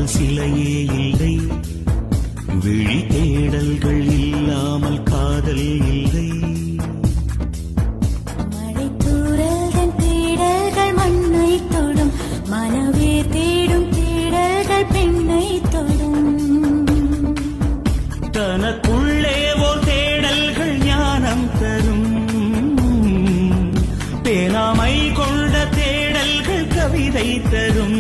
காதல் சிலையே இல்லை, விழி தேடல்கள் இல்லாமல் காதல் இல்லை. மழை தூறல் தேடல்கள் மண்ணை தொடும், மனவே தேடும் தேடல்கள் பெண்ணை தொடும். தனக்குள்ளே ஓர் தேடல்கள் ஞானம் தரும், பேனாமை கொண்ட தேடல்கள் கவிதை தரும்.